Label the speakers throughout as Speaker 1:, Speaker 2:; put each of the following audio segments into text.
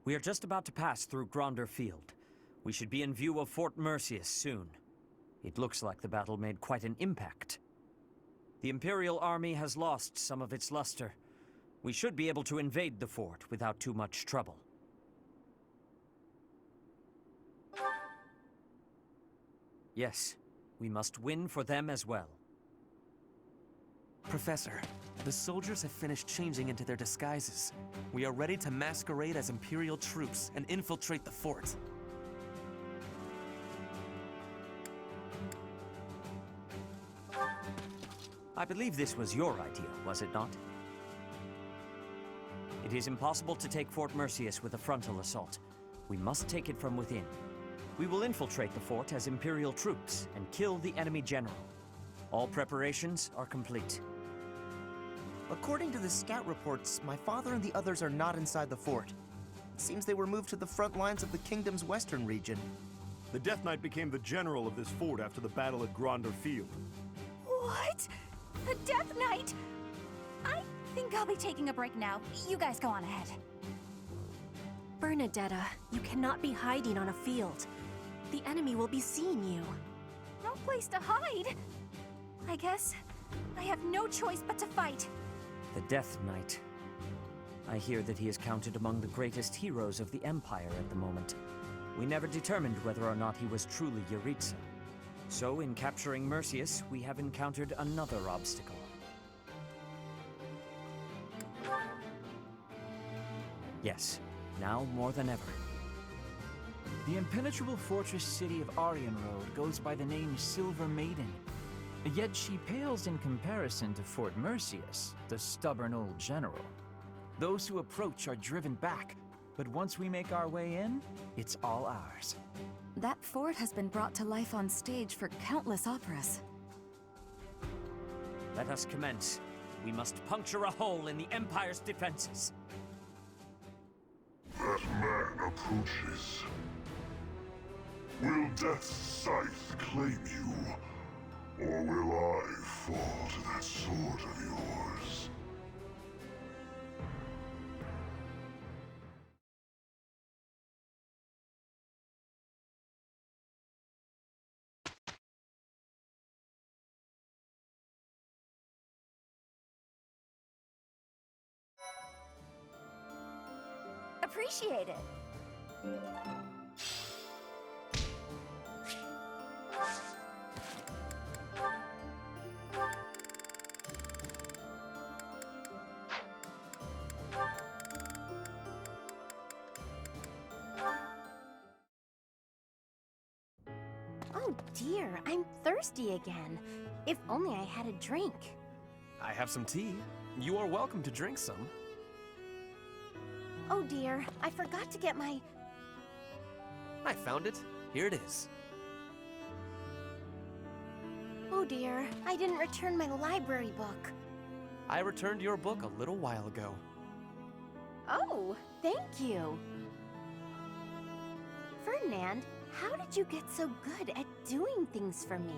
Speaker 1: We are just about to pass through Gronder Field. We should be in view of Fort Mercius soon. It looks like the battle made quite an impact. The Imperial army has lost some of its luster. We should be able to invade the fort without too much trouble. Yes, we must win for them as well.
Speaker 2: Professor, the soldiers have finished changing into their disguises. We are ready to masquerade as Imperial troops and infiltrate the fort.
Speaker 1: I believe this was your idea, was it not? It is impossible to take Fort Mercius with a frontal assault. We must take it from within. We will infiltrate the fort as Imperial troops and kill the enemy general. All preparations are complete.
Speaker 3: According to the scout reports, my father and the others are not inside the fort. It seems they were moved to the front lines of the kingdom's western region.
Speaker 4: The Death Knight became the general of this fort after the battle at Gronder Field.
Speaker 5: What? The Death Knight? I think I'll be taking a break now. You guys go on ahead.
Speaker 6: Bernadetta, you cannot be hiding on a field. The enemy will be seeing you.
Speaker 5: No place to hide. I guess I have no choice but to fight.
Speaker 1: The Death Knight. I hear that he is counted among the greatest heroes of the Empire at the moment. We never determined whether or not he was truly Yaritza. So, in capturing Mercius, we have encountered another obstacle. Yes, now more than ever.
Speaker 7: The impenetrable fortress city of Arianrode goes by the name Silver Maiden. Yet she pales in comparison to Fort Mercius, the stubborn old general. Those who approach are driven back, but once we make our way in, it's all ours.
Speaker 5: That fort has been brought to life on stage for countless operas.
Speaker 1: Let us commence. We must puncture a hole in the Empire's defenses.
Speaker 8: That man approaches. Will Death's scythe claim you, or will I fall to that sword of yours?
Speaker 5: Appreciate it.
Speaker 6: Oh dear, I'm thirsty again. If only I had a drink.
Speaker 2: I have some tea. You are welcome to drink some.
Speaker 6: Oh dear, I forgot to get my...
Speaker 2: I found it. Here it is.
Speaker 6: Oh dear, I didn't return my library book.
Speaker 2: I returned your book a little while ago.
Speaker 6: Oh, thank you. Ferdinand, how did you get so good at doing things for me?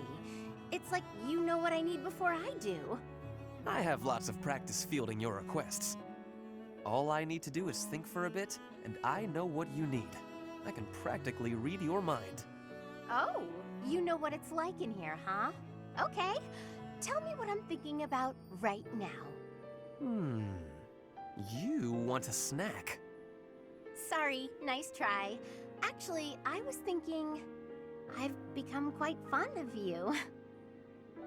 Speaker 6: It's like you know what I need before I do.
Speaker 2: I have lots of practice fielding your requests. All I need to do is think for a bit, and I know what you need. I can practically read your mind.
Speaker 6: Oh, you know what it's like in here, huh? Okay, tell me what I'm thinking about right now.
Speaker 2: You want a snack.
Speaker 6: Sorry, nice try. Actually, I was thinking I've become quite fond of you.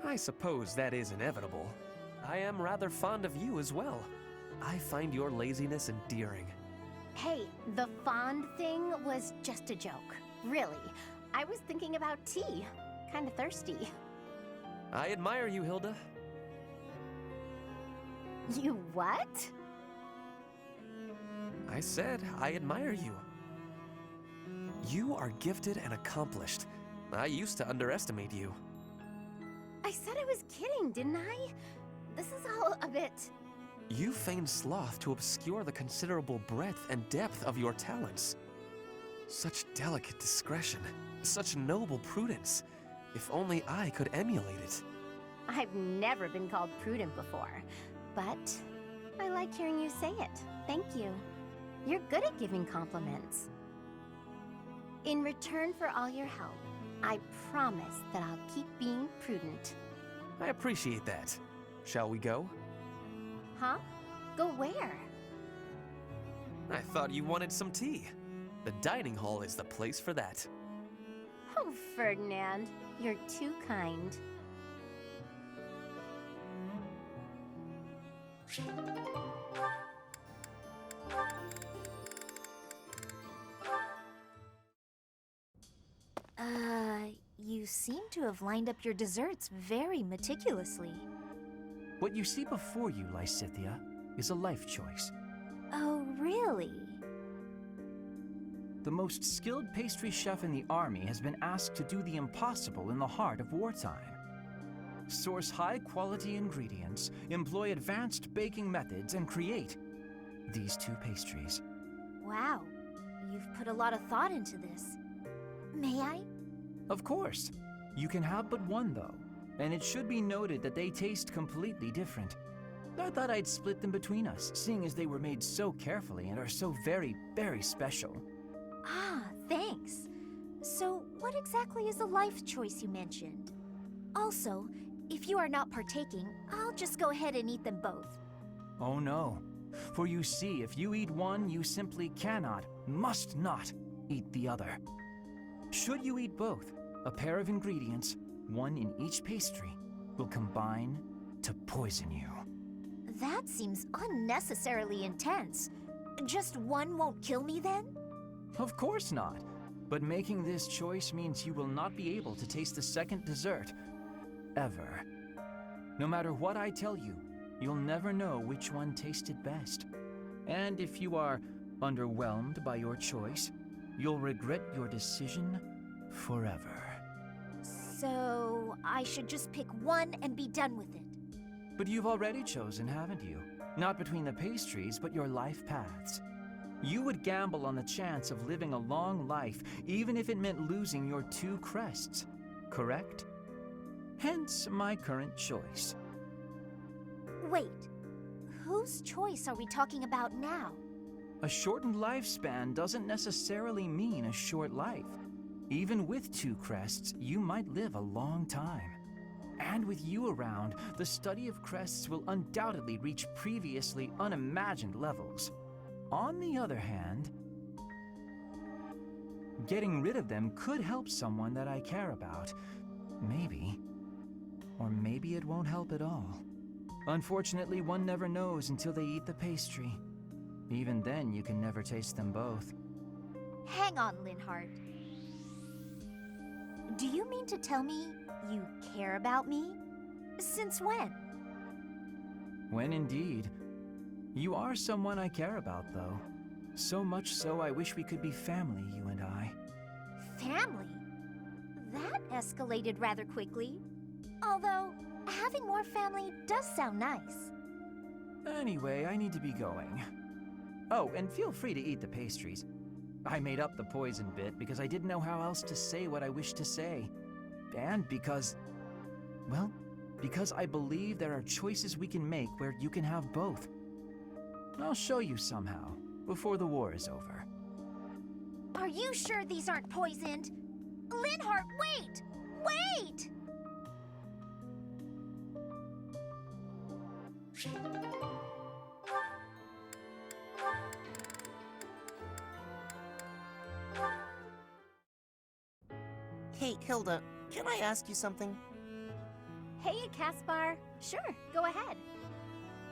Speaker 2: I suppose that is inevitable. I am rather fond of you as well. I find your laziness endearing.
Speaker 6: Hey, the fond thing was just a joke. Really, I was thinking about tea. Kinda thirsty.
Speaker 2: I admire you, Hilda.
Speaker 6: You what?
Speaker 2: I said I admire you. You are gifted and accomplished. I used to underestimate you.
Speaker 6: I said I was kidding, didn't I? This is all a bit...
Speaker 2: You feigned sloth to obscure the considerable breadth and depth of your talents. Such delicate discretion, such noble prudence. If only I could emulate it.
Speaker 6: I've never been called prudent before, but I like hearing you say it. Thank you. You're good at giving compliments. In return for all your help, I promise that I'll keep being prudent.
Speaker 2: I appreciate that. Shall we go?
Speaker 6: Huh? Go where?
Speaker 2: I thought you wanted some tea. The dining hall is the place for that.
Speaker 6: Oh, Ferdinand, you're too kind. You seem to have lined up your desserts very meticulously.
Speaker 7: What you see before you, Lysithea, is a life choice.
Speaker 6: Oh, really?
Speaker 7: The most skilled pastry chef in the army has been asked to do the impossible in the heart of wartime. Source high-quality ingredients, employ advanced baking methods, and create these two pastries.
Speaker 6: Wow, you've put a lot of thought into this. May I?
Speaker 7: Of course. You can have but one, though, and it should be noted that they taste completely different. I thought I'd split them between us, seeing as they were made so carefully and are so very, very special.
Speaker 6: Ah, thanks. So, what exactly is the life choice you mentioned? Also, if you are not partaking, I'll just go ahead and eat them both.
Speaker 7: Oh no. For you see, if you eat one, you simply cannot, must not, eat the other. Should you eat both, a pair of ingredients, one in each pastry, will combine to poison you.
Speaker 6: That seems unnecessarily intense. Just one won't kill me then?
Speaker 7: Of course not. But making this choice means you will not be able to taste the second dessert. Ever. No matter what I tell you, you'll never know which one tasted best. And if you are underwhelmed by your choice, you'll regret your decision forever.
Speaker 6: So, I should just pick one and be done with it.
Speaker 7: But you've already chosen, haven't you? Not between the pastries, but your life paths. You would gamble on the chance of living a long life, even if it meant losing your two crests, correct? Hence my current choice.
Speaker 6: Wait, whose choice are we talking about now?
Speaker 7: A shortened lifespan doesn't necessarily mean a short life. Even with two crests, you might live a long time. And with you around, the study of crests will undoubtedly reach previously unimagined levels. On the other hand, getting rid of them could help someone that I care about. Maybe. Or maybe it won't help at all. Unfortunately, one never knows until they eat the pastry. Even then, you can never taste them both.
Speaker 6: Hang on, Linhart. Do you mean to tell me you care about me? Since when?
Speaker 7: When indeed. You are someone I care about, though. So much so I wish we could be family, you and I.
Speaker 6: Family? That escalated rather quickly. Although, having more family does sound nice.
Speaker 7: Anyway, I need to be going. Oh, and feel free to eat the pastries. I made up the poison bit because I didn't know how else to say what I wished to say. And because, well, because I believe there are choices we can make where you can have both. I'll show you somehow, before the war is over.
Speaker 6: Are you sure these aren't poisoned? Linhart, wait! Wait!
Speaker 3: Hey, Hilda, can I ask you something?
Speaker 6: Hey, Caspar. Sure, go ahead.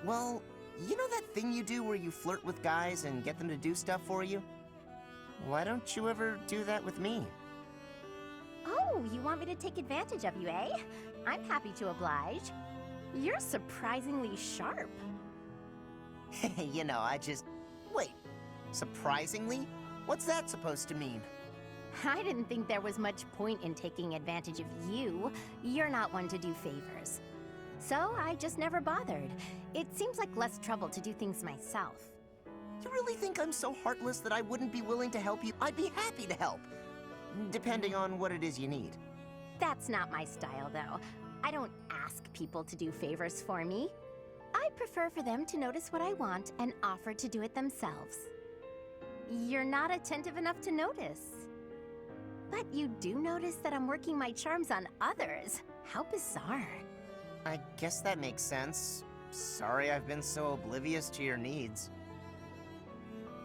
Speaker 3: Well, you know that thing you do where you flirt with guys and get them to do stuff for you? Why don't you ever do that with me?
Speaker 6: Oh, you want me to take advantage of you, eh? I'm happy to oblige. You're surprisingly sharp.
Speaker 3: You know, Wait, surprisingly? What's that supposed to mean?
Speaker 6: I didn't think there was much point in taking advantage of you. You're not one to do favors. So I just never bothered. It seems like less trouble to do things myself.
Speaker 3: You really think I'm so heartless that I wouldn't be willing to help you? I'd be happy to help, depending on what it is you need.
Speaker 6: That's not my style, though. I don't ask people to do favors for me. I prefer for them to notice what I want and offer to do it themselves. you're not attentive enough to notice. But you do notice that I'm working my charms on others. How bizarre.
Speaker 3: I guess that makes sense. Sorry I've been so oblivious to your needs.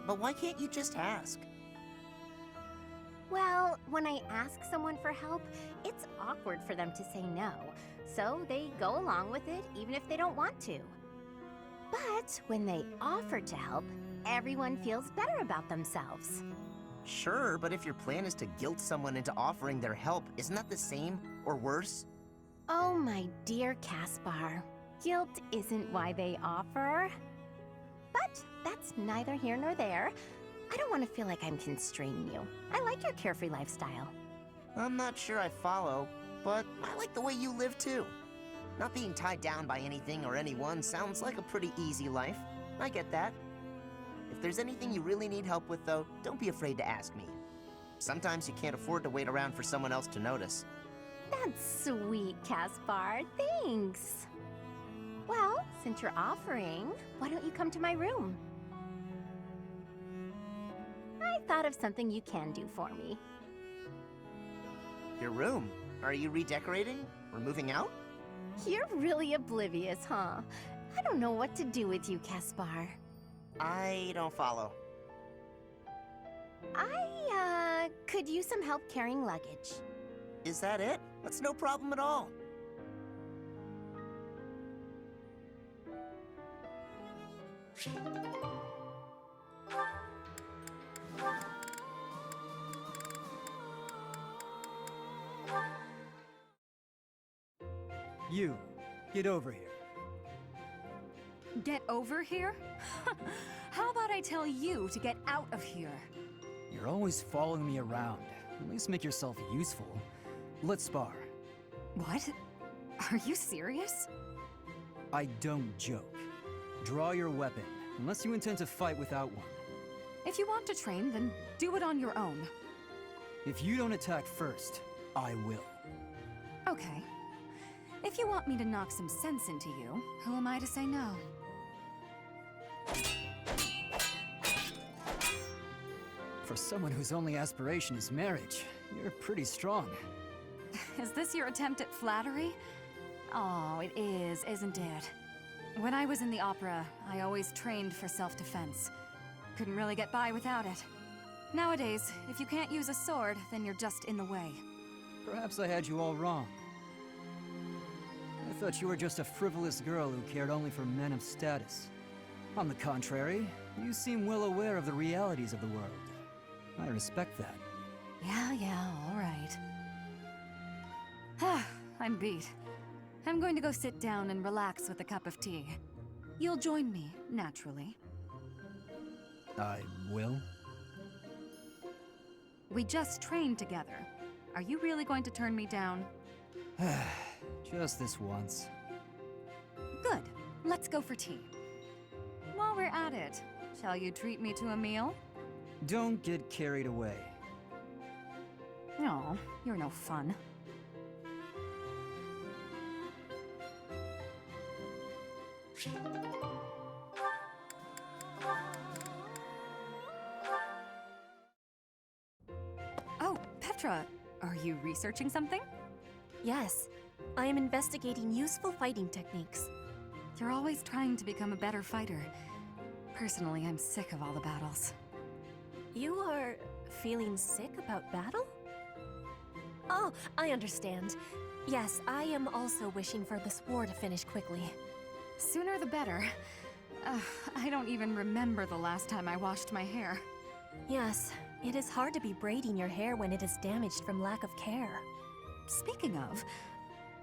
Speaker 3: But why can't you just ask?
Speaker 6: Well, when I ask someone for help, it's awkward for them to say no. So they go along with it even if they don't want to. But when they offer to help, everyone feels better about themselves.
Speaker 3: Sure, but if your plan is to guilt someone into offering their help, isn't that the same or worse?
Speaker 6: Oh, my dear Caspar. Guilt isn't why they offer. But that's neither here nor there. I don't want to feel like I'm constraining you. I like your carefree lifestyle.
Speaker 3: I'm not sure I follow, but I like the way you live too. Not being tied down by anything or anyone sounds like a pretty easy life. I get that. If there's anything you really need help with, though, don't be afraid to ask me. Sometimes you can't afford to wait around for someone else to notice.
Speaker 6: That's sweet, Caspar. Thanks. Well, since you're offering, why don't you come to my room? I thought of something you can do for me.
Speaker 3: Your room? Are you redecorating? Or moving out?
Speaker 6: You're really oblivious, huh? I don't know what to do with you, Caspar.
Speaker 3: I don't follow.
Speaker 6: I, could use some help carrying luggage.
Speaker 3: Is that it? That's no problem at all.
Speaker 9: You, get over here.
Speaker 5: Get over here? How about I tell you to get out of here?
Speaker 9: You're always following me around. At least make yourself useful. Let's spar.
Speaker 5: What? Are you serious?
Speaker 9: I don't joke. Draw your weapon, unless you intend to fight without one.
Speaker 5: If you want to train, then do it on your own.
Speaker 9: If you don't attack first, I will.
Speaker 5: Okay. If you want me to knock some sense into you, who am I to say no?
Speaker 9: For someone whose only aspiration is marriage, you're pretty strong.
Speaker 5: Is this your attempt at flattery? Oh, it is, isn't it? When I was in the opera, I always trained for self-defense. Couldn't really get by without it. Nowadays, if you can't use a sword, then you're just in the way.
Speaker 9: Perhaps I had you all wrong. I thought you were just a frivolous girl who cared only for men of status. On the contrary, you seem well aware of the realities of the world. I respect that.
Speaker 5: Yeah, all right. I'm beat. I'm going to go sit down and relax with a cup of tea. You'll join me, naturally.
Speaker 9: I will?
Speaker 5: We just trained together. Are you really going to turn me down?
Speaker 9: Just this once.
Speaker 5: Good. Let's go for tea. While we're at it, shall you treat me to a meal?
Speaker 9: Don't get carried away.
Speaker 5: No, you're no fun. Oh, Petra, are you researching something?
Speaker 10: Yes, I am investigating useful fighting techniques.
Speaker 5: You're always trying to become a better fighter. Personally, I'm sick of all the battles.
Speaker 10: You are feeling sick about battle? Oh, I understand. Yes, I am also wishing for this war to finish quickly.
Speaker 5: Sooner the better. I don't even remember the last time I washed my hair.
Speaker 10: Yes, it is hard to be braiding your hair when it is damaged from lack of care.
Speaker 5: Speaking of,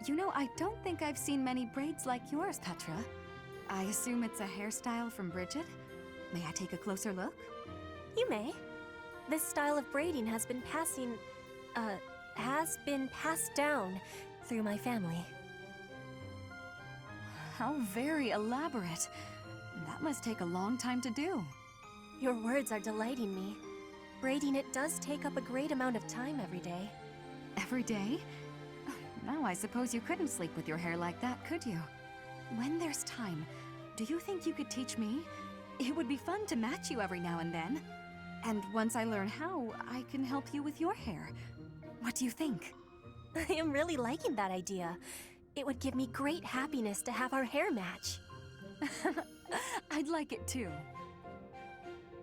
Speaker 5: you know, I don't think I've seen many braids like yours, Petra. I assume it's a hairstyle from Bridget? May I take a closer look?
Speaker 10: You may. This style of braiding has been passed down through my family.
Speaker 5: How very elaborate. That must take a long time to do.
Speaker 10: Your words are delighting me. Braiding it does take up a great amount of time every day.
Speaker 5: Every day? Now I suppose you couldn't sleep with your hair like that, could you? When there's time, do you think you could teach me? It would be fun to match you every now and then. And once I learn how, I can help you with your hair. What do you think?
Speaker 10: I am really liking that idea. It would give me great happiness to have our hair match.
Speaker 5: I'd like it too.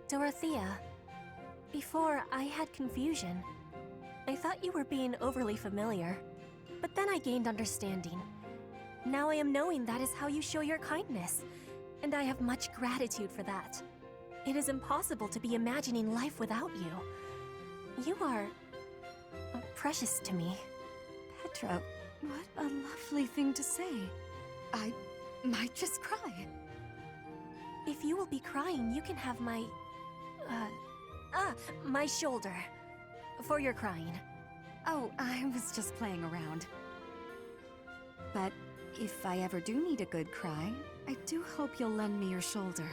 Speaker 10: Dorothea, before I had confusion. I thought you were being overly familiar, but then I gained understanding. Now I am knowing that is how you show your kindness, and I have much gratitude for that. It is impossible to be imagining life without you. You are precious to me.
Speaker 5: Petra, what a lovely thing to say. I might just cry.
Speaker 10: If you will be crying, you can have my... my shoulder. For your crying.
Speaker 5: Oh, I was just playing around. But if I ever do need a good cry, I do hope you'll lend me your shoulder.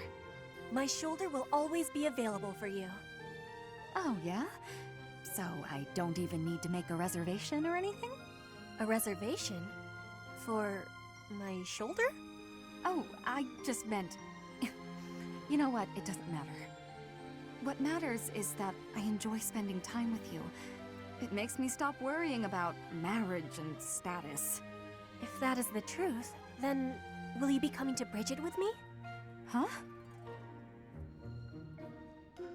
Speaker 10: My shoulder will always be available for you.
Speaker 5: Oh, yeah? So I don't even need to make a reservation or anything?
Speaker 10: A reservation? For my shoulder?
Speaker 5: Oh, I just meant... You know what? It doesn't matter. What matters is that I enjoy spending time with you. It makes me stop worrying about marriage and status.
Speaker 10: If that is the truth, then will you be coming to Bridget with me?
Speaker 5: Huh?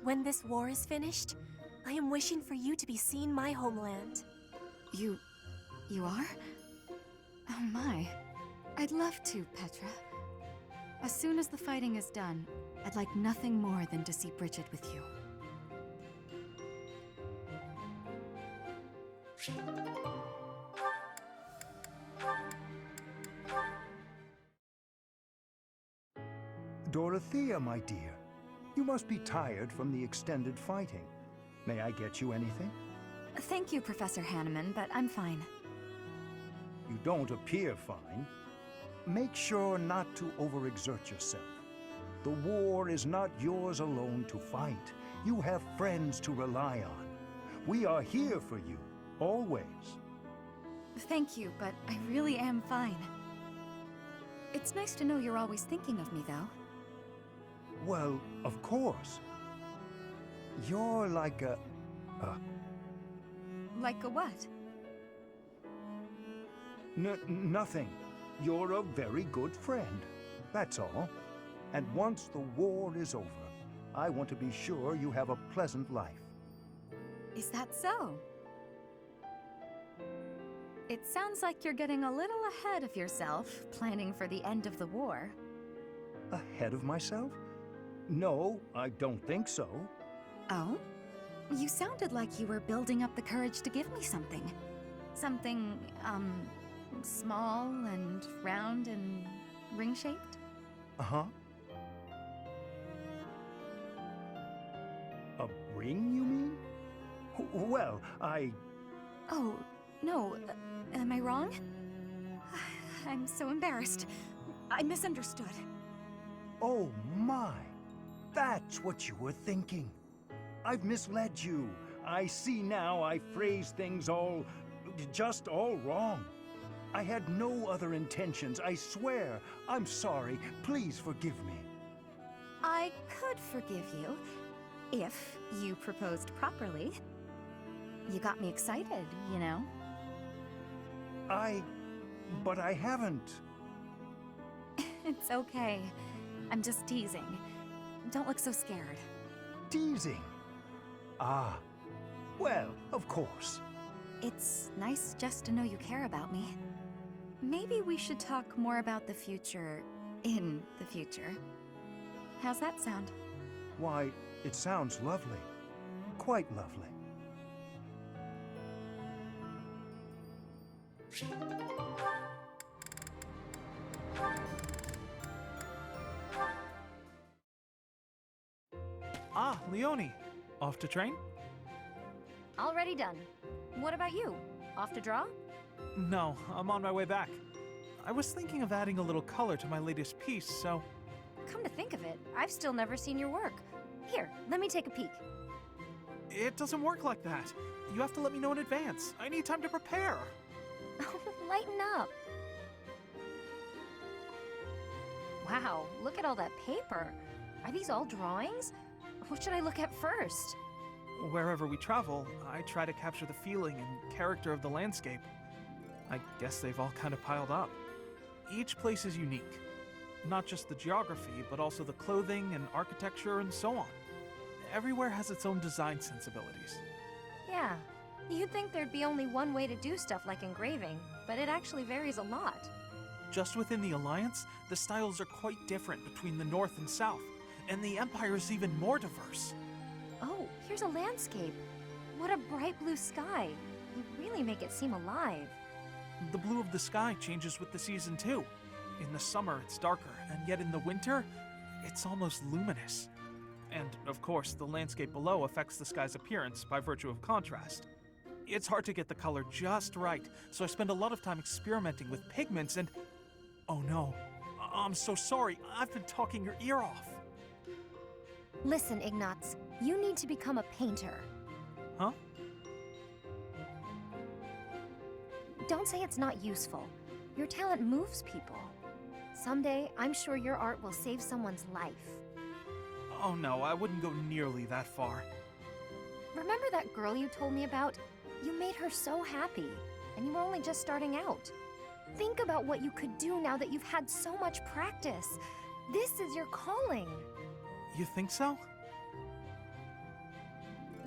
Speaker 10: When this war is finished, I am wishing for you to be seeing my homeland.
Speaker 5: You are? Oh my. I'd love to, Petra. As soon as the fighting is done, I'd like nothing more than to see Bridget with you.
Speaker 11: Dorothea, my dear, you must be tired from the extended fighting. May I get you anything?
Speaker 5: Thank you, Professor Hanneman, but I'm fine.
Speaker 11: You don't appear fine. Make sure not to overexert yourself. The war is not yours alone to fight. You have friends to rely on. We are here for you, always.
Speaker 5: Thank you, but I really am fine. It's nice to know you're always thinking of me, though.
Speaker 11: Well, of course. You're like a...
Speaker 5: Like a what?
Speaker 11: Nothing. You're a very good friend. That's all. And once the war is over, I want to be sure you have a pleasant life.
Speaker 5: Is that so? It sounds like you're getting a little ahead of yourself, planning for the end of the war.
Speaker 11: Ahead of myself? No, I don't think so.
Speaker 5: Oh? You sounded like you were building up the courage to give me something. Something, small and round and ring-shaped?
Speaker 11: Uh-huh. A ring, you mean? Well,
Speaker 5: Oh, no. Am I wrong? I'm so embarrassed. I misunderstood.
Speaker 11: Oh my! That's what you were thinking. I've misled you. I see now I phrased things just all wrong. I had no other intentions, I swear. I'm sorry. Please forgive me.
Speaker 5: I could forgive you if you proposed properly. You got me excited, you know?
Speaker 11: But I haven't.
Speaker 5: It's okay. I'm just teasing. Don't look so scared.
Speaker 11: Teasing? Ah, well, of course.
Speaker 5: It's nice just to know you care about me. Maybe we should talk more about the future in the future. How's that sound?
Speaker 11: Why, it sounds lovely. Quite lovely.
Speaker 12: Ah, Leonie. Off to train?
Speaker 6: Already done. What about you? Off to draw?
Speaker 12: No, I'm on my way back. I was thinking of adding a little color to my latest piece, so...
Speaker 6: Come to think of it, I've still never seen your work. Here, let me take a peek.
Speaker 12: It doesn't work like that. You have to let me know in advance. I need time to prepare.
Speaker 6: Lighten up. Wow, look at all that paper. Are these all drawings? What should I look at first?
Speaker 12: Wherever we travel, I try to capture the feeling and character of the landscape. I guess they've all kind of piled up. Each place is unique. Not just the geography, but also the clothing and architecture and so on. Everywhere has its own design sensibilities.
Speaker 6: Yeah. You'd think there'd be only one way to do stuff like engraving, but it actually varies a lot.
Speaker 12: Just within the Alliance, the styles are quite different between the North and South, and the Empire is even more diverse.
Speaker 6: Oh, here's a landscape. What a bright blue sky. You really make it seem alive.
Speaker 12: The blue of the sky changes with the season too. In the summer, it's darker, and yet in the winter, it's almost luminous. And, of course, the landscape below affects the sky's appearance by virtue of contrast. It's hard to get the color just right, so I spend a lot of time experimenting with pigments and... Oh no, I'm so sorry, I've been talking your ear off.
Speaker 6: Listen, Ignatz, you need to become a painter.
Speaker 12: Huh?
Speaker 6: Don't say it's not useful. Your talent moves people. Someday, I'm sure your art will save someone's life.
Speaker 12: Oh no, I wouldn't go nearly that far.
Speaker 6: Remember that girl you told me about? You made her so happy, and you were only just starting out. Think about what you could do now that you've had so much practice. This is your calling.
Speaker 12: You think so?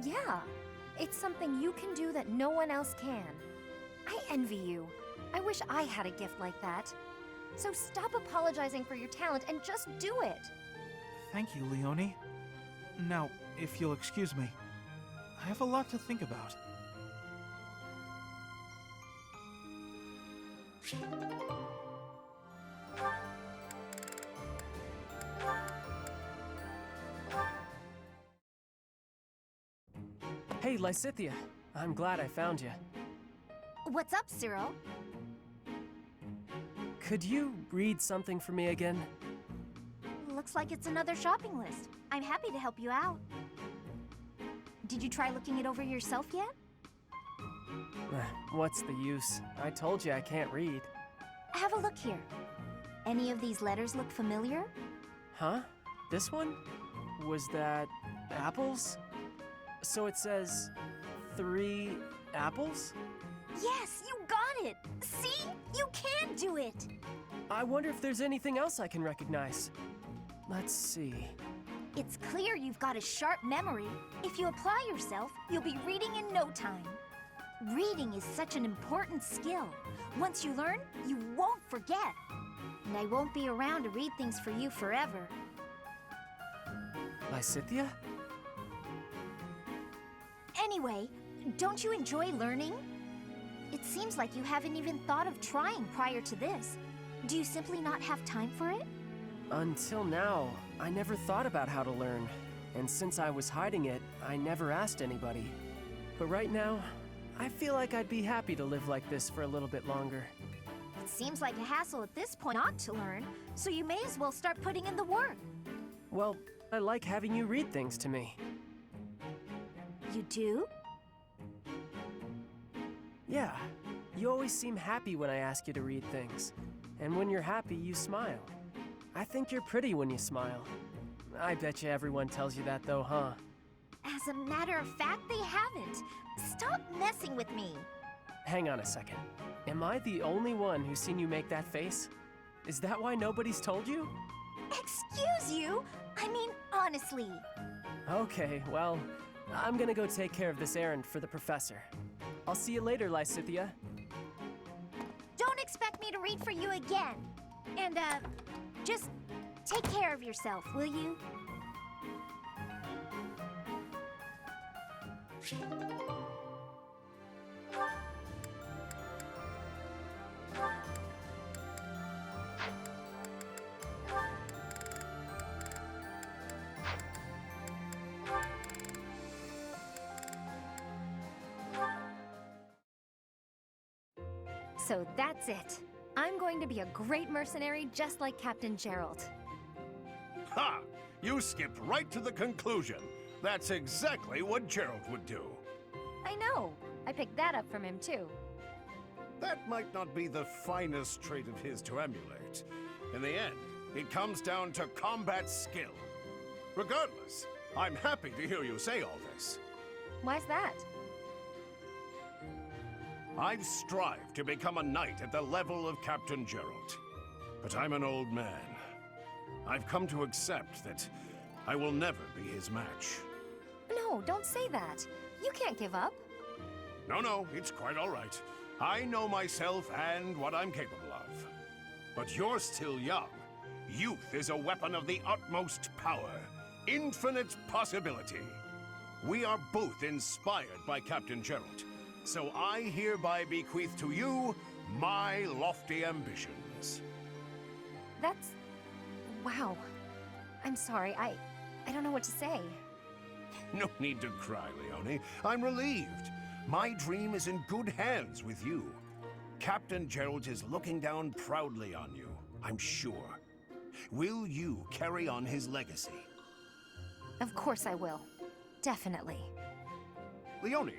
Speaker 6: Yeah, it's something you can do that no one else can. I envy you. I wish I had a gift like that. So stop apologizing for your talent and just do it.
Speaker 12: Thank you, Leonie. Now, if you'll excuse me, I have a lot to think about.
Speaker 13: Hey, Lysithea. I'm glad I found you.
Speaker 6: What's up, Cyril?
Speaker 13: Could you read something for me again?
Speaker 6: Looks like it's another shopping list. I'm happy to help you out. Did you try looking it over yourself yet?
Speaker 13: What's the use? I told you I can't read.
Speaker 6: Have a look here. Any of these letters look familiar?
Speaker 13: Huh? This one? Was that apples? So it says 3 apples?
Speaker 6: Yes, you got it! See? You can do it!
Speaker 13: I wonder if there's anything else I can recognize. Let's see.
Speaker 6: It's clear you've got a sharp memory. If you apply yourself, you'll be reading in no time. Reading is such an important skill. Once you learn, you won't forget. And I won't be around to read things for you forever.
Speaker 13: Lysithea?
Speaker 6: Anyway, don't you enjoy learning? It seems like you haven't even thought of trying prior to this. Do you simply not have time for it?
Speaker 13: Until now, I never thought about how to learn. And since I was hiding it, I never asked anybody. But right now, I feel like I'd be happy to live like this for a little bit longer.
Speaker 6: It seems like a hassle at this point not to learn, so you may as well start putting in the work.
Speaker 13: Well, I like having you read things to me.
Speaker 6: You do?
Speaker 13: Yeah, you always seem happy when I ask you to read things. And when you're happy, you smile. I think you're pretty when you smile. I bet you everyone tells you that though, huh?
Speaker 6: As a matter of fact, they haven't. Stop messing with me.
Speaker 13: Hang on a second. Am I the only one who's seen you make that face? Is that why nobody's told you?
Speaker 6: Excuse you? I mean, honestly.
Speaker 13: Okay, well, I'm gonna go take care of this errand for the professor. I'll see you later, Lysithea.
Speaker 6: Don't expect me to read for you again. And, just take care of yourself, will you? So that's it. I'm going to be a great mercenary just like Captain Gerald.
Speaker 4: Ha! You skipped right to the conclusion. That's exactly what Gerald would do.
Speaker 6: I know. I picked that up from him, too.
Speaker 4: That might not be the finest trait of his to emulate. In the end, it comes down to combat skill. Regardless, I'm happy to hear you say all this.
Speaker 6: Why's that?
Speaker 4: I've strived to become a knight at the level of Captain Gerald. But I'm an old man. I've come to accept that I will never be his match.
Speaker 6: No, don't say that. You can't give up.
Speaker 4: No, it's quite all right. I know myself and what I'm capable of. But you're still young. Youth is a weapon of the utmost power. Infinite possibility. We are both inspired by Captain Gerald. So I hereby bequeath to you my lofty ambitions.
Speaker 6: That's... wow. I'm sorry, I don't know what to say.
Speaker 4: No need to cry, Leone. I'm relieved. My dream is in good hands with you. Captain Gerald is looking down proudly on you, I'm sure. Will you carry on his legacy?
Speaker 6: Of course I will. Definitely.
Speaker 4: Leone,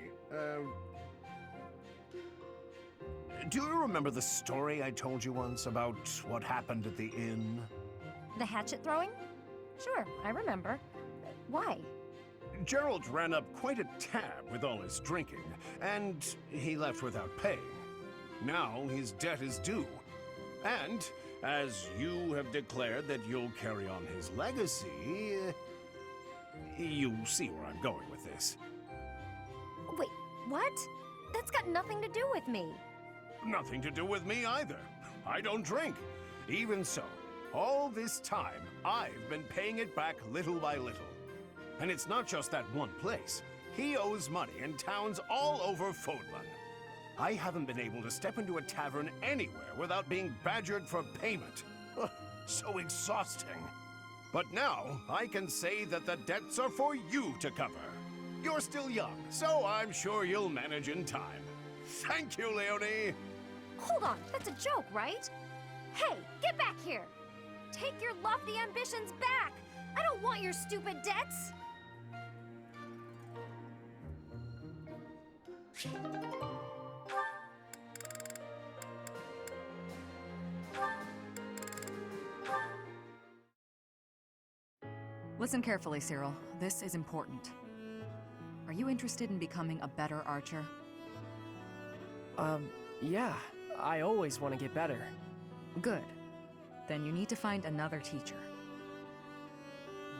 Speaker 4: do you remember the story I told you once about what happened at the inn?
Speaker 6: The hatchet throwing? Sure, I remember. Why?
Speaker 4: Gerald ran up quite a tab with all his drinking, and he left without paying. Now his debt is due. And, as you have declared that you'll carry on his legacy, you see where I'm going with this.
Speaker 6: Wait, what? That's got nothing to do with me.
Speaker 4: Nothing to do with me either. I don't drink. Even so, all this time, I've been paying it back little by little. And it's not just that one place. He owes money in towns all over Fodlan. I haven't been able to step into a tavern anywhere without being badgered for payment. Ugh, so exhausting. But now, I can say that the debts are for you to cover. You're still young, so I'm sure you'll manage in time. Thank you, Leone!
Speaker 6: Hold on, that's a joke, right? Hey, get back here! Take your lofty ambitions back! I don't want your stupid debts!
Speaker 5: Listen carefully, Cyril. This is important. Are you interested in becoming a better archer?
Speaker 13: Yeah. I always want to get better.
Speaker 5: Good. Then you need to find another teacher.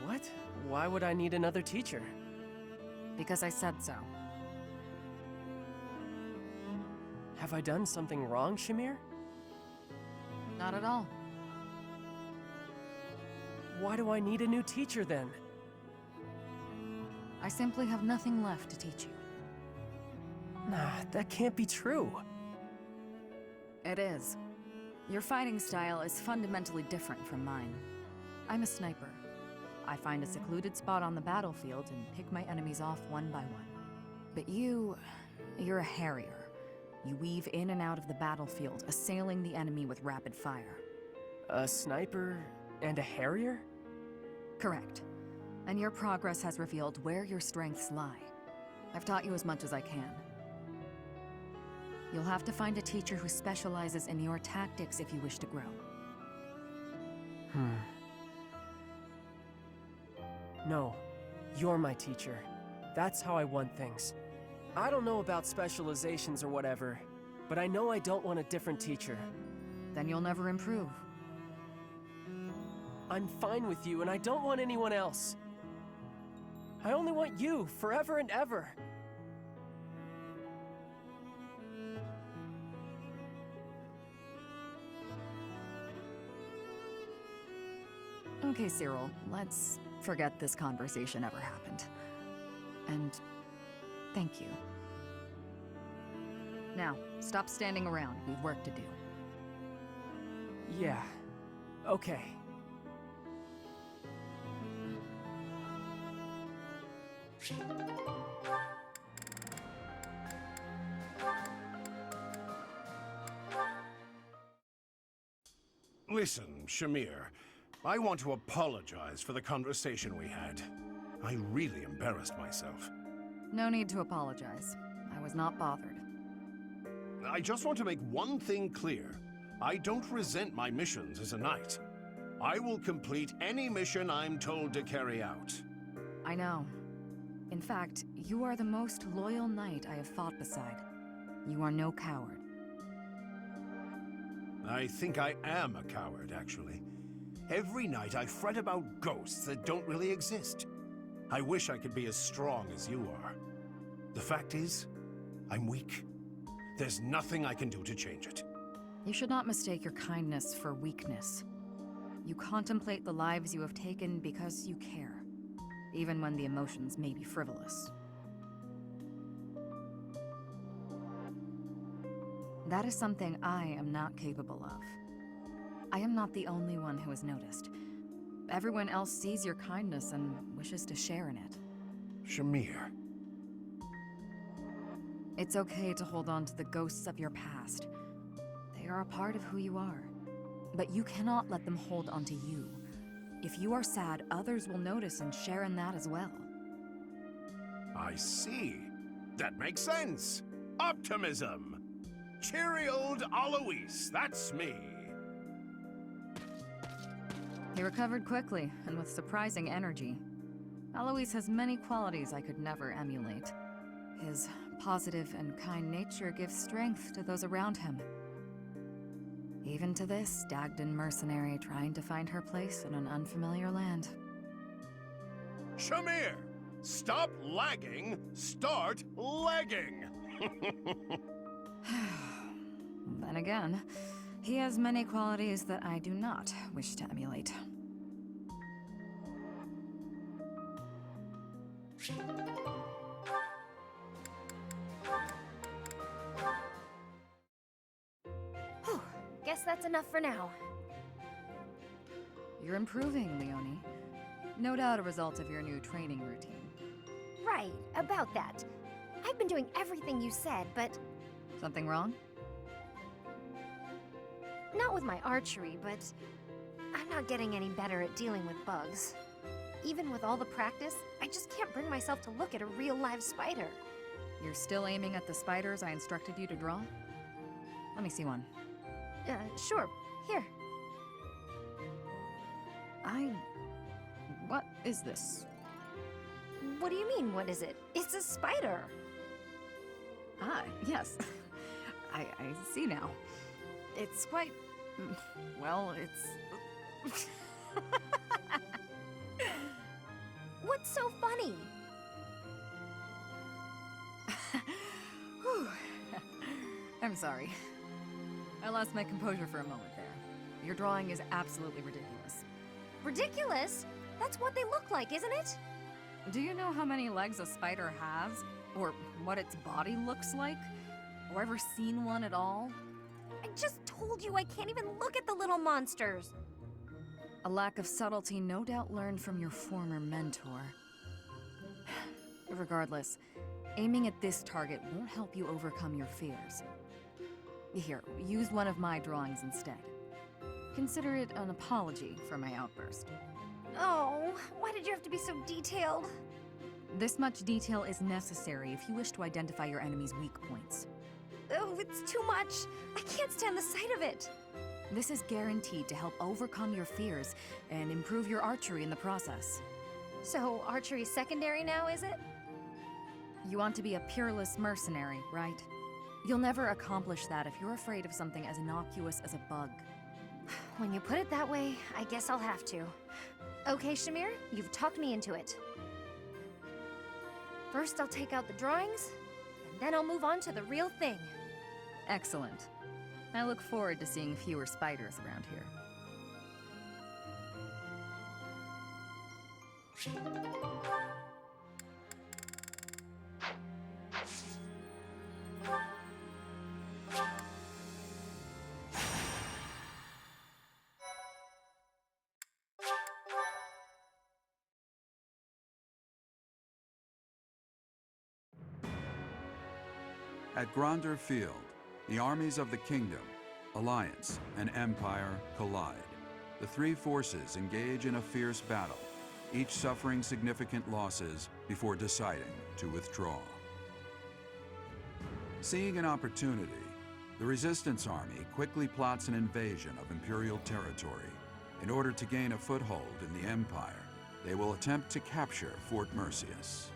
Speaker 13: What? Why would I need another teacher?
Speaker 5: Because I said so.
Speaker 13: Have I done something wrong, Shamir?
Speaker 5: Not at all.
Speaker 13: Why do I need a new teacher then?
Speaker 5: I simply have nothing left to teach you.
Speaker 13: Nah, that can't be true.
Speaker 5: It is. Your fighting style is fundamentally different from mine. I'm a sniper. I find a secluded spot on the battlefield and pick my enemies off one by one. But you're a harrier. You weave in and out of the battlefield, assailing the enemy with rapid fire.
Speaker 13: A sniper and a harrier?
Speaker 5: Correct. And your progress has revealed where your strengths lie. I've taught you as much as I can. You'll have to find a teacher who specializes in your tactics if you wish to grow.
Speaker 13: No, you're my teacher. That's how I want things. I don't know about specializations or whatever, but I know I don't want a different teacher.
Speaker 5: Then you'll never improve.
Speaker 13: I'm fine with you, and I don't want anyone else. I only want you, forever and ever.
Speaker 5: Okay, Cyril, let's forget this conversation ever happened. And thank you. Now, stop standing around. We've work to do.
Speaker 13: Yeah. Okay.
Speaker 4: Listen, Shamir. I want to apologize for the conversation we had. I really embarrassed myself.
Speaker 5: No need to apologize. I was not bothered.
Speaker 4: I just want to make one thing clear. I don't resent my missions as a knight. I will complete any mission I'm told to carry out.
Speaker 5: I know. In fact, you are the most loyal knight I have fought beside. You are no coward.
Speaker 4: I think I am a coward, actually. Every night I fret about ghosts that don't really exist. I wish I could be as strong as you are. The fact is, I'm weak. There's nothing I can do to change it.
Speaker 5: You should not mistake your kindness for weakness. You contemplate the lives you have taken because you care, even when the emotions may be frivolous. That is something I am not capable of. I am not the only one who has noticed. Everyone else sees your kindness and wishes to share in it.
Speaker 4: Shamir.
Speaker 5: It's okay to hold on to the ghosts of your past. They are a part of who you are. But you cannot let them hold onto you. If you are sad, others will notice and share in that as well.
Speaker 4: I see. That makes sense. Optimism. Cheery old Alois, that's me.
Speaker 5: He recovered quickly, and with surprising energy. Alois has many qualities I could never emulate. His positive and kind nature gives strength to those around him. Even to this Dagdan mercenary trying to find her place in an unfamiliar land.
Speaker 4: Shamir! Stop lagging, start legging!
Speaker 5: Then again, he has many qualities that I do not wish to emulate.
Speaker 6: Whew, guess that's enough for now.
Speaker 5: You're improving, Leonie. No doubt a result of your new training routine.
Speaker 6: Right, about that. I've been doing everything you said, but
Speaker 5: Something wrong?
Speaker 6: not with my archery, but I'm not getting any better at dealing with bugs. Even with all the practice, I just can't bring myself to look at a real live spider.
Speaker 5: You're still aiming at the spiders I instructed you to draw? Let me see one.
Speaker 6: Sure. Here.
Speaker 5: What is this?
Speaker 6: What do you mean, what is it? It's a spider!
Speaker 5: Ah, yes. I see now. It's quite... well, it's...
Speaker 6: What's so funny?
Speaker 5: Whew. I'm sorry. I lost my composure for a moment there. Your drawing is absolutely ridiculous.
Speaker 6: Ridiculous? That's what they look like, isn't it?
Speaker 5: Do you know how many legs a spider has? Or what its body looks like? Or ever seen one at all?
Speaker 6: I just told you I can't even look at the little monsters.
Speaker 5: A lack of subtlety no doubt learned from your former mentor. Regardless, aiming at this target won't help you overcome your fears. Here, use one of my drawings instead. Consider it an apology for my outburst.
Speaker 6: Oh, why did you have to be so detailed?
Speaker 5: This much detail is necessary if you wish to identify your enemy's weak points.
Speaker 6: Oh, it's too much. I can't stand the sight of it.
Speaker 5: This is guaranteed to help overcome your fears and improve your archery in the process.
Speaker 6: So, archery's secondary now, is it?
Speaker 5: You want to be a peerless mercenary, right? You'll never accomplish that if you're afraid of something as innocuous as a bug.
Speaker 6: When you put it that way, I guess I'll have to. Okay, Shamir, you've talked me into it. First, I'll take out the drawings, and then I'll move on to the real thing.
Speaker 5: Excellent. I look forward to seeing fewer spiders around here.
Speaker 14: At Gronder Field, the armies of the Kingdom, Alliance, and Empire collide. The three forces engage in a fierce battle, each suffering significant losses before deciding to withdraw. Seeing an opportunity, the Resistance Army quickly plots an invasion of Imperial territory. In order to gain a foothold in the Empire, they will attempt to capture Fort Merceus.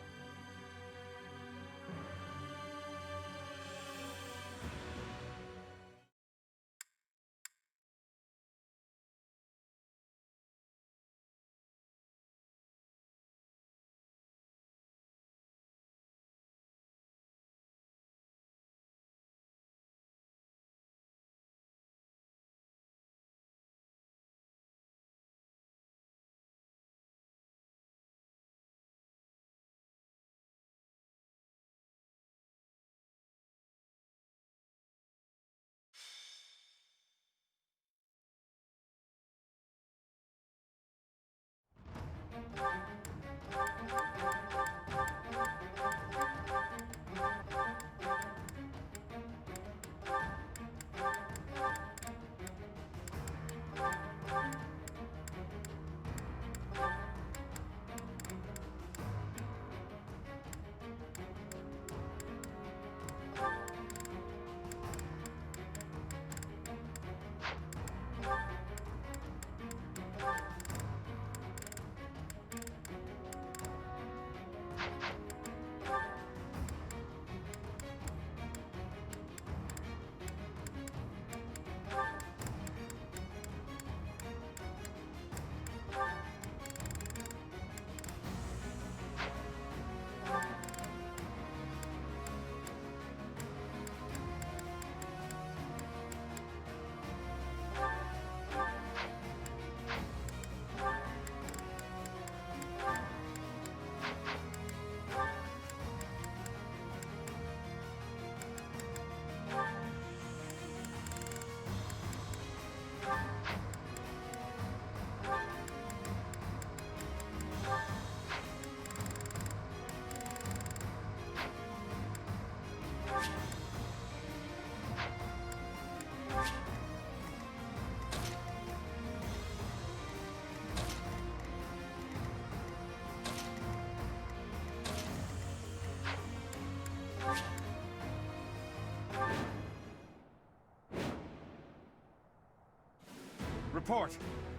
Speaker 15: Report.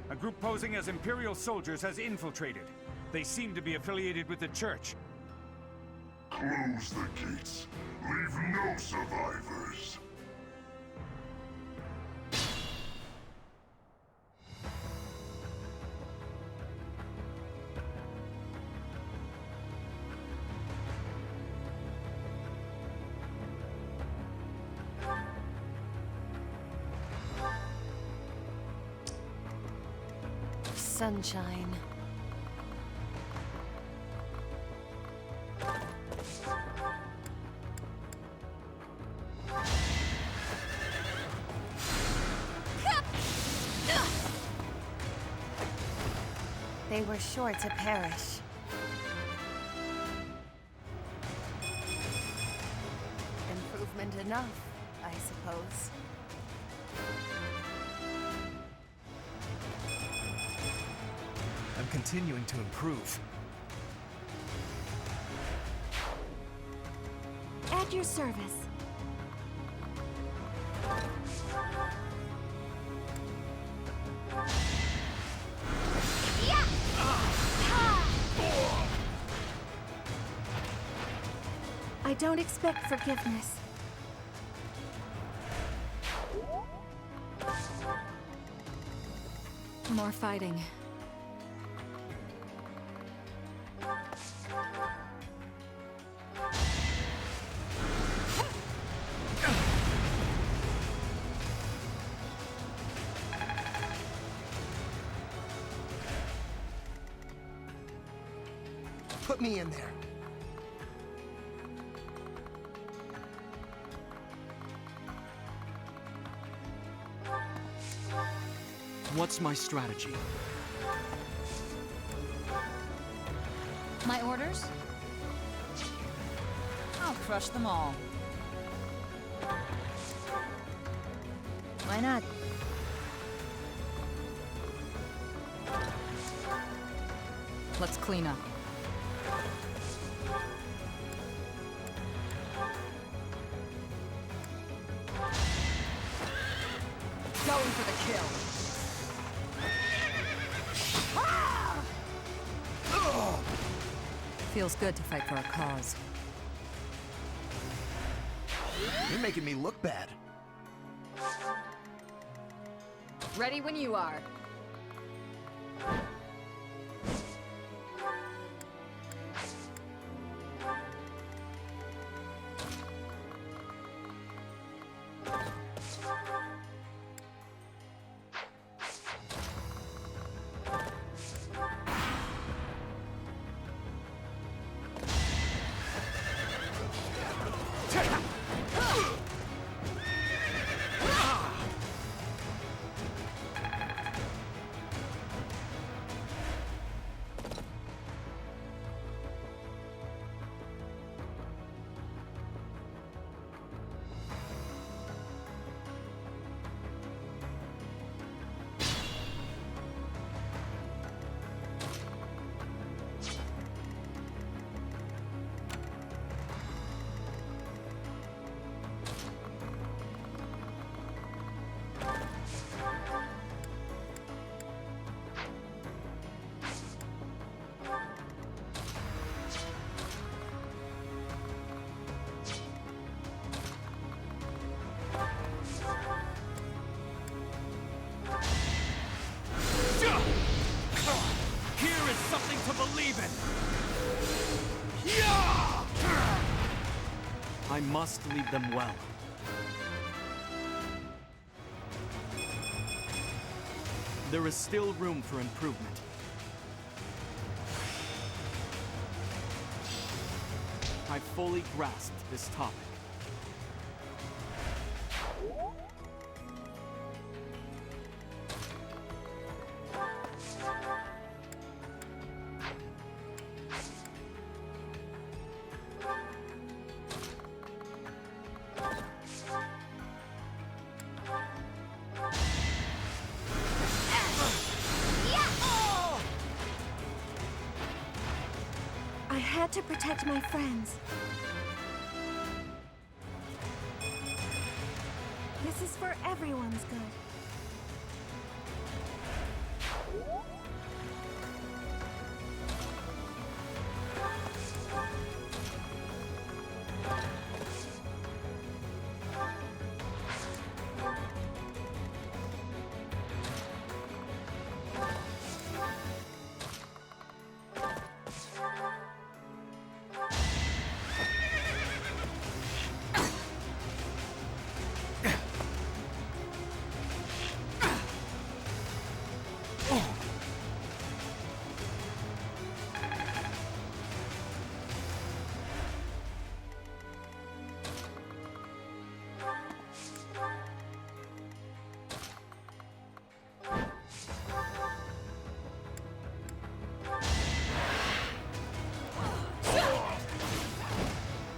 Speaker 15: A group posing as Imperial soldiers has infiltrated. They seem to be affiliated with the Church.
Speaker 8: Close the gates. Leave no survivors.
Speaker 10: Sunshine. They were sure to perish. Improvement enough, I suppose.
Speaker 2: I'm continuing to improve.
Speaker 10: At your service. I don't expect forgiveness.
Speaker 5: More fighting.
Speaker 3: Put me in there.
Speaker 1: What's my strategy?
Speaker 5: My orders? I'll crush them all. Why not? Let's clean up. Going for the kill. Feels good to fight for a cause.
Speaker 3: You're making me look bad.
Speaker 5: Ready when you are.
Speaker 1: must lead them well. There is still room for improvement. I fully grasped this topic.
Speaker 10: I had to protect my friends. This is for everyone's good.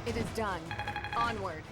Speaker 5: It is done. Onward.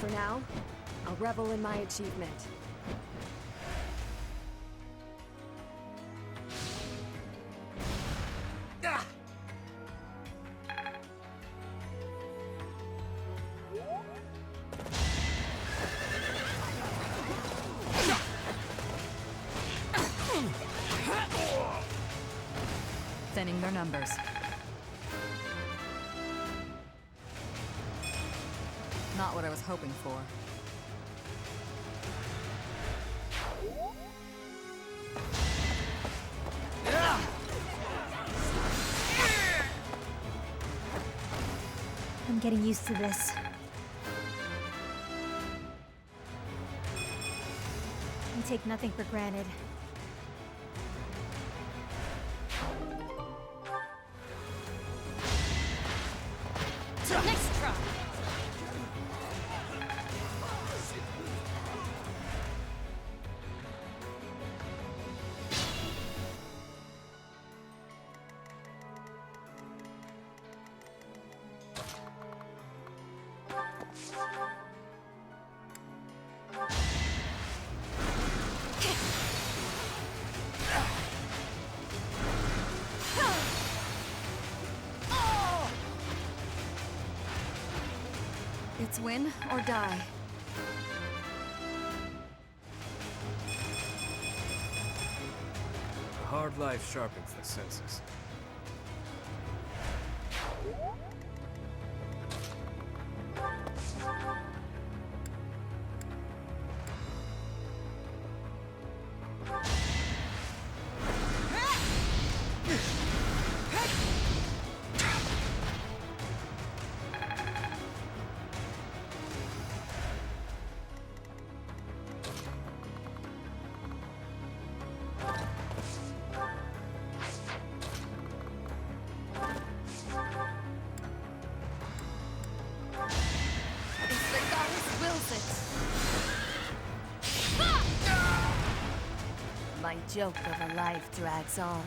Speaker 5: For now, I'll revel in my achievement. Thinning their numbers. Not what I was hoping for.
Speaker 10: I'm getting used to this. I take nothing for granted.
Speaker 5: Next try! It's win or die.
Speaker 2: A hard life sharpens the senses.
Speaker 16: feels it. My joke of a life drags on.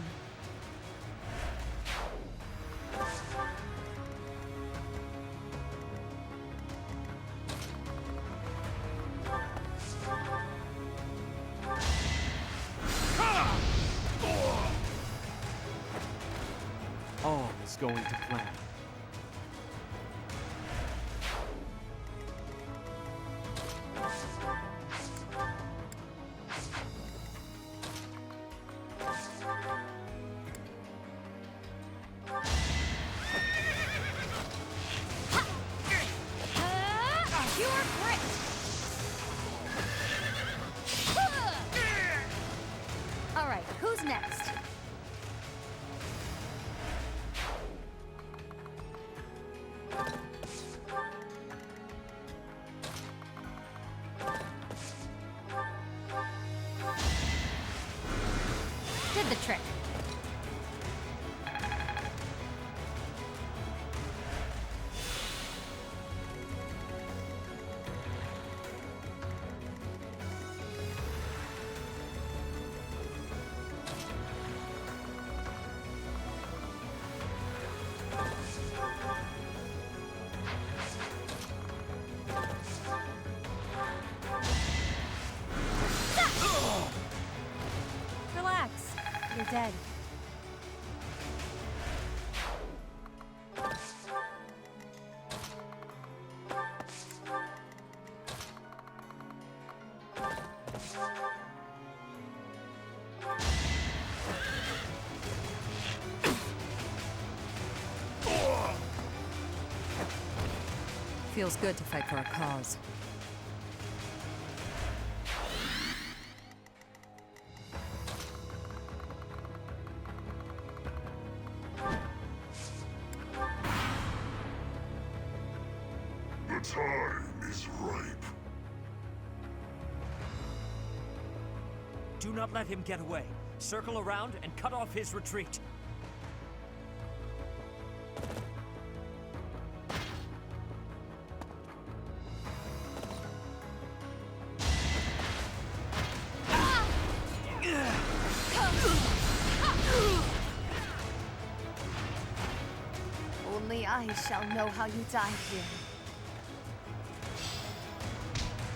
Speaker 2: All is going to plan.
Speaker 16: Pure grit! All right, who's next? Did the trick.
Speaker 10: Relax. You're dead.
Speaker 5: Feels good to fight for a cause.
Speaker 8: The time is ripe.
Speaker 1: Do not let him get away. Circle around and cut off his retreat.
Speaker 16: Only I shall know how you died here.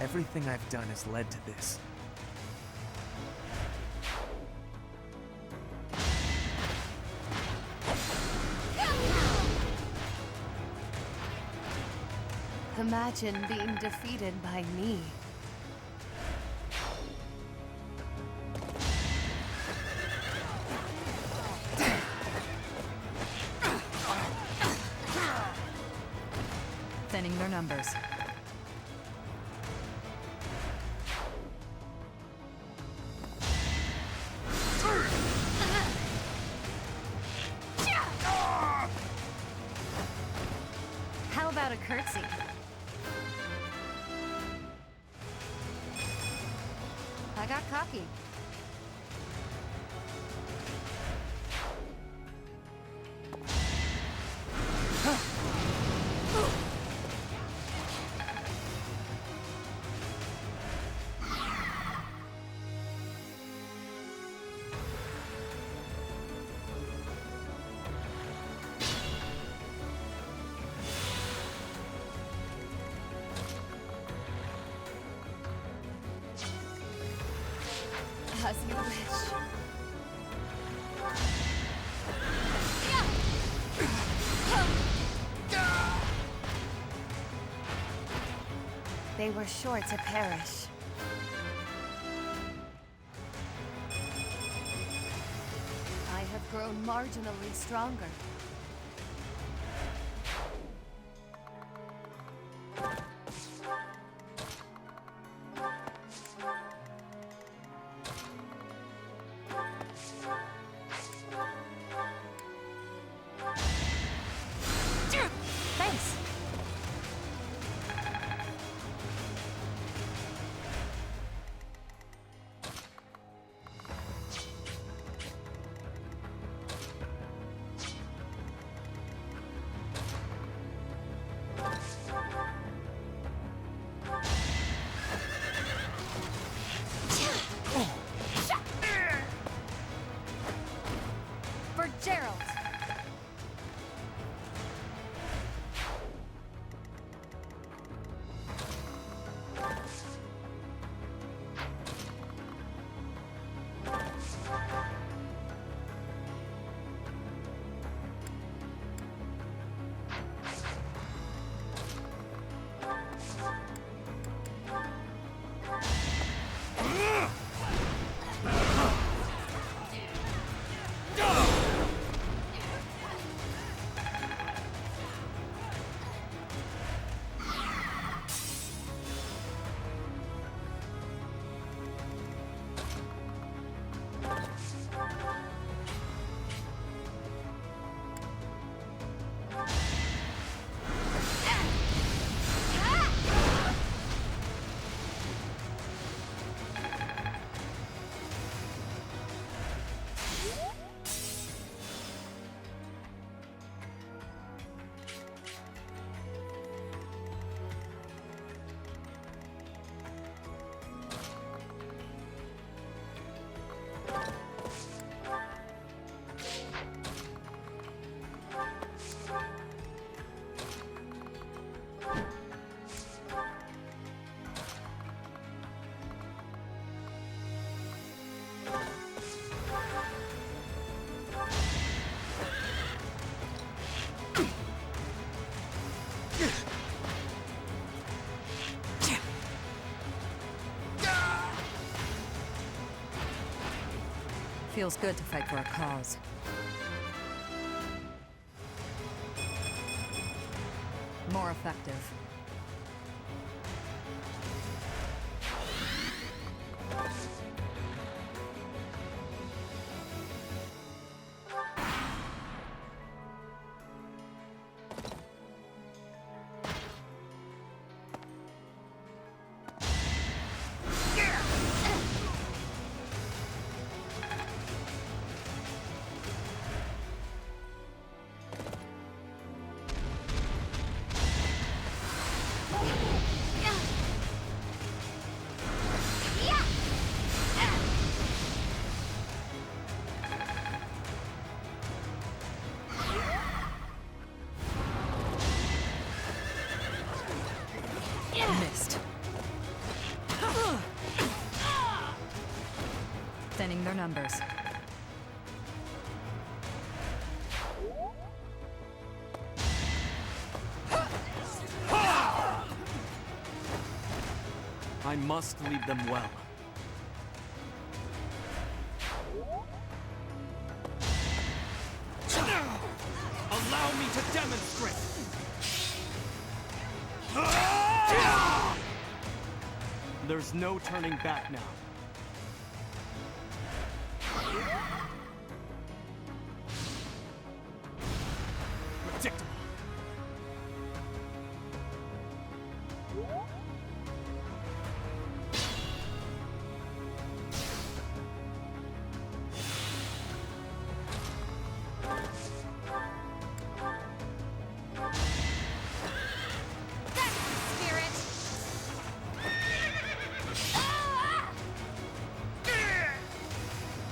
Speaker 2: Everything I've done has led to this.
Speaker 16: Imagine being defeated by me.
Speaker 5: Thinning their numbers.
Speaker 16: How about a curtsy? I got cocky. As you wish. They were sure to perish. I have grown marginally stronger.
Speaker 10: Thanks.
Speaker 5: Feels good to fight for a cause. More effective. Missed. Thinning their numbers.
Speaker 1: I must lead them well. Allow me to demonstrate! There's no turning back now. Predictable.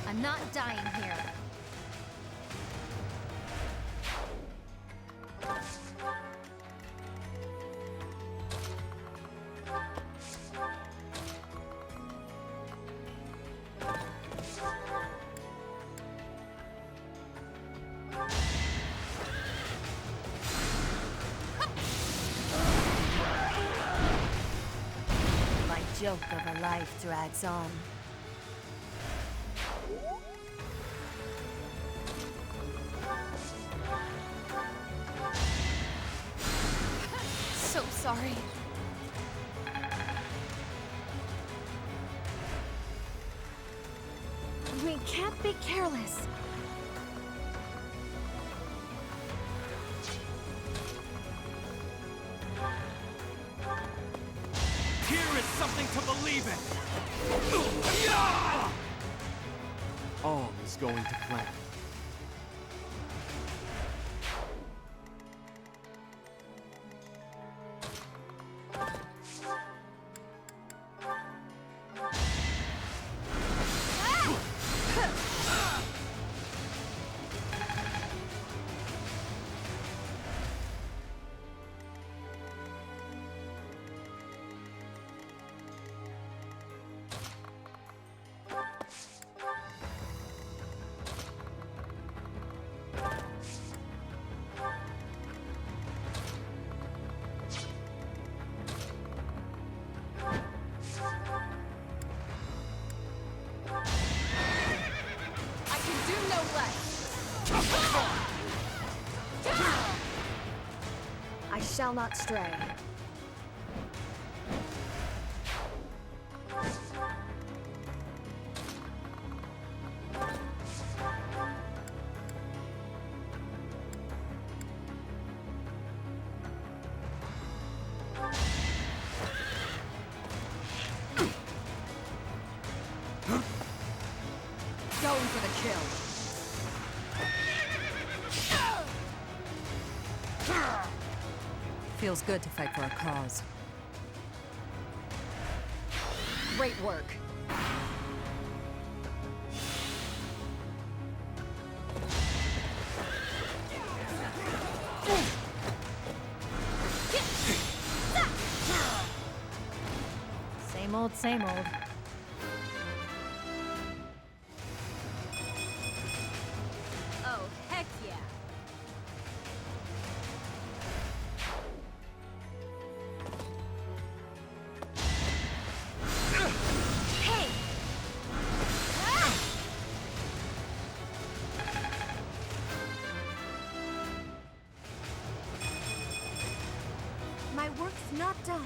Speaker 6: I'm not dying here.
Speaker 16: My joke of a life drags on.
Speaker 10: So sorry.
Speaker 6: We can't be careless.
Speaker 1: Here is something to believe in! All is going to plan.
Speaker 6: I shall not stray.
Speaker 5: Going for the kill. Feels good to fight for a cause. Great work.
Speaker 6: Same old, same old.
Speaker 5: Oh, heck yeah.
Speaker 10: work's not done.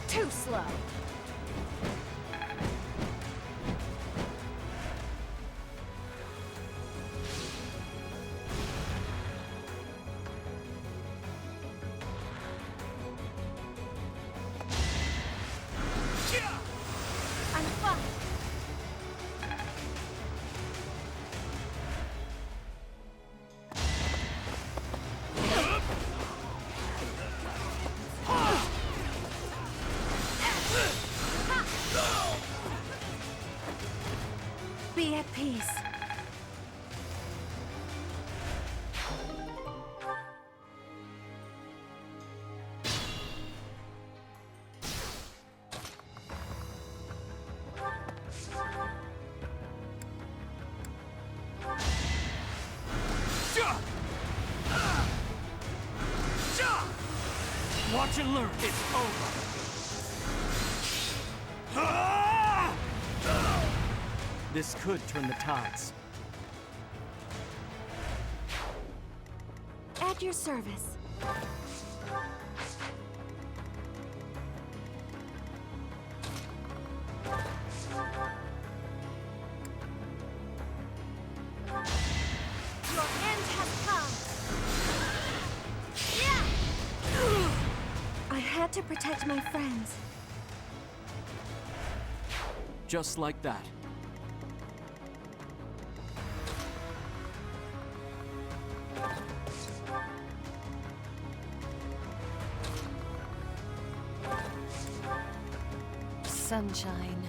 Speaker 6: Too slow.
Speaker 10: I'm fine.
Speaker 16: Be at peace.
Speaker 1: Watch and learn. It's over. This could turn the tides.
Speaker 10: At your service. Your end has come. I had to protect my friends.
Speaker 1: Just like that.
Speaker 16: Sunshine.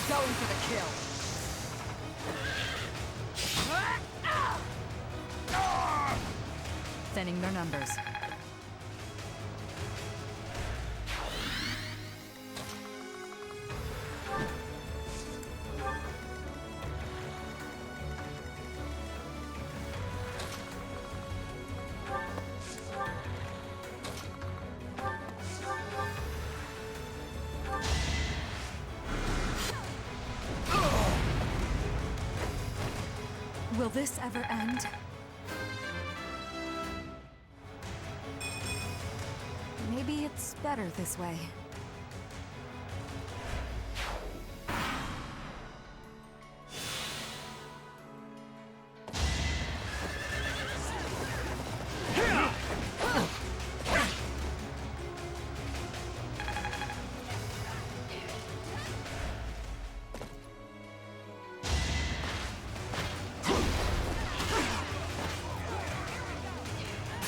Speaker 1: Going for the kill.
Speaker 5: Thinning their numbers. Will this ever end? Maybe it's better this way.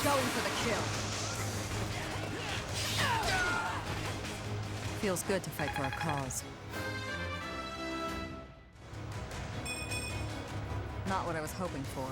Speaker 1: Going for the kill.
Speaker 5: Feels good to fight for a cause. Not what I was hoping for.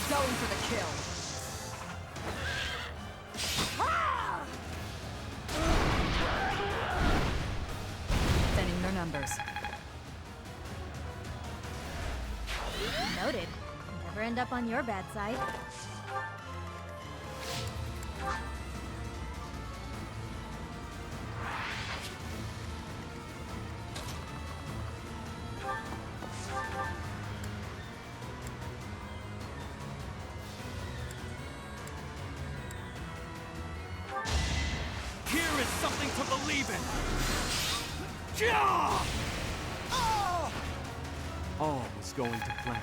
Speaker 5: Going for the kill. Thinning their numbers.
Speaker 6: Noted. Never end up on your bad side.
Speaker 15: Here is something to believe in!
Speaker 1: All is going to plan.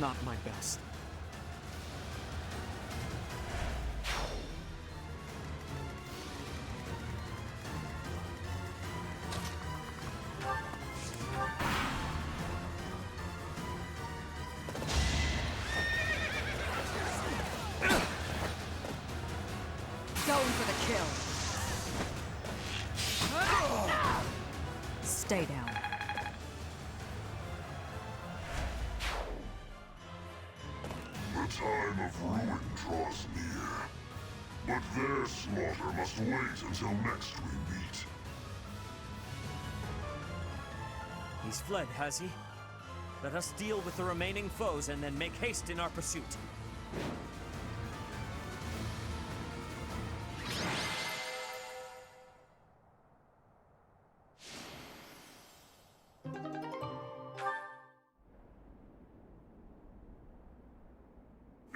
Speaker 1: Not my best.
Speaker 5: Going for the kill. Stay down.
Speaker 8: The time of ruin draws near. But their slaughter must wait until next we meet.
Speaker 1: He's fled, has he? Let us deal with the remaining foes and then make haste in our pursuit.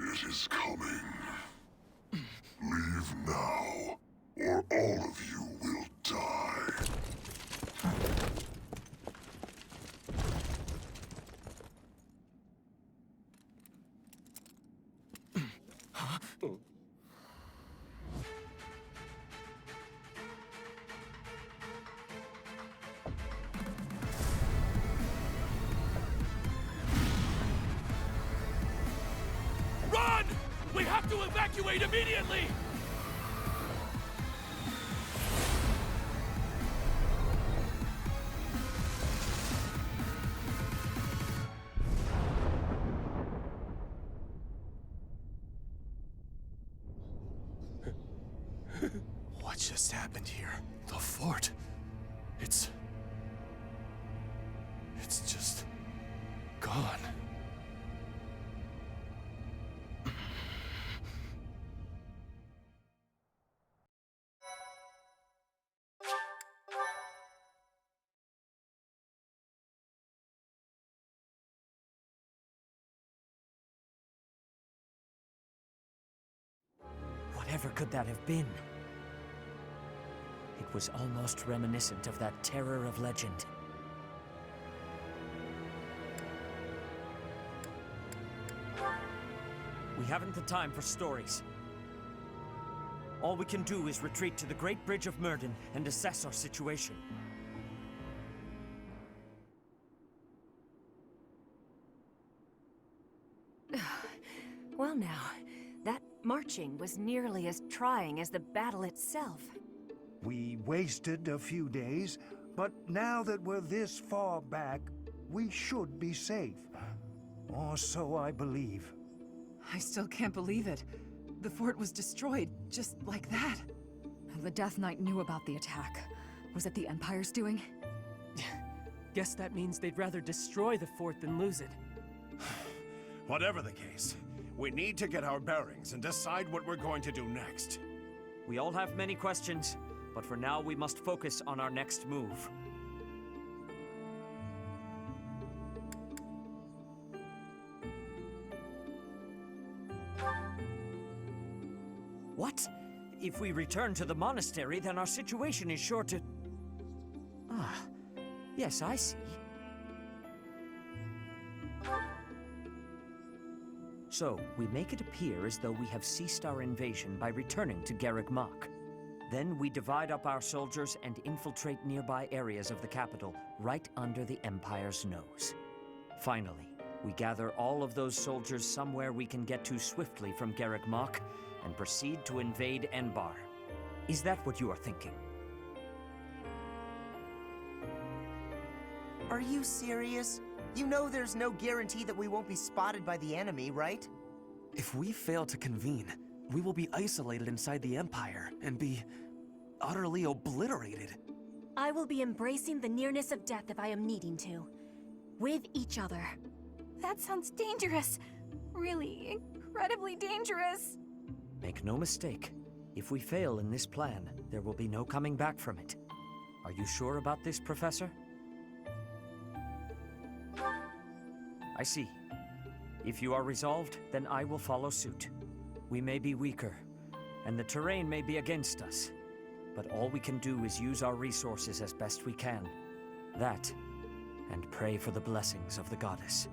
Speaker 8: It is coming. Leave now, or all of you will die.
Speaker 15: Run! We have to evacuate immediately!
Speaker 2: What just happened here? The fort. It's just gone.
Speaker 1: Whatever could that have been? It was almost reminiscent of that terror of legend. We haven't the time for stories. All we can do is retreat to the Great Bridge of Myrden and assess our situation.
Speaker 17: Well now, that marching was nearly as trying as the battle itself.
Speaker 11: We wasted a few days, but now that we're this far back, we should be safe. Or so I believe.
Speaker 5: I still can't believe it. The fort was destroyed, just like that. The Death Knight knew about the attack. Was it the Empire's doing?
Speaker 13: Guess that means they'd rather destroy the fort than lose it.
Speaker 4: Whatever the case, we need to get our bearings and decide what we're going to do next.
Speaker 1: We all have many questions, but for now we must focus on our next move. What? If we return to the monastery, then our situation is sure to... Ah, yes, I see. So, we make it appear as though we have ceased our invasion by returning to Garreg Mach. Then we divide up our soldiers and infiltrate nearby areas of the capital, right under the Empire's nose. Finally, we gather all of those soldiers somewhere we can get to swiftly from Garreg Mach, and proceed to invade Enbar. Is that what you are thinking?
Speaker 3: Are you serious? You know there's no guarantee that we won't be spotted by the enemy, right?
Speaker 2: If we fail to convene, we will be isolated inside the Empire and be utterly obliterated.
Speaker 10: I will be embracing the nearness of death if I am needing to. With each other.
Speaker 5: That sounds dangerous. Really, incredibly dangerous.
Speaker 1: Make no mistake. If we fail in this plan, there will be no coming back from it. Are you sure about this, Professor? I see. If you are resolved, then I will follow suit. We may be weaker, and the terrain may be against us, but all we can do is use our resources as best we can. That, and pray for the blessings of the goddess.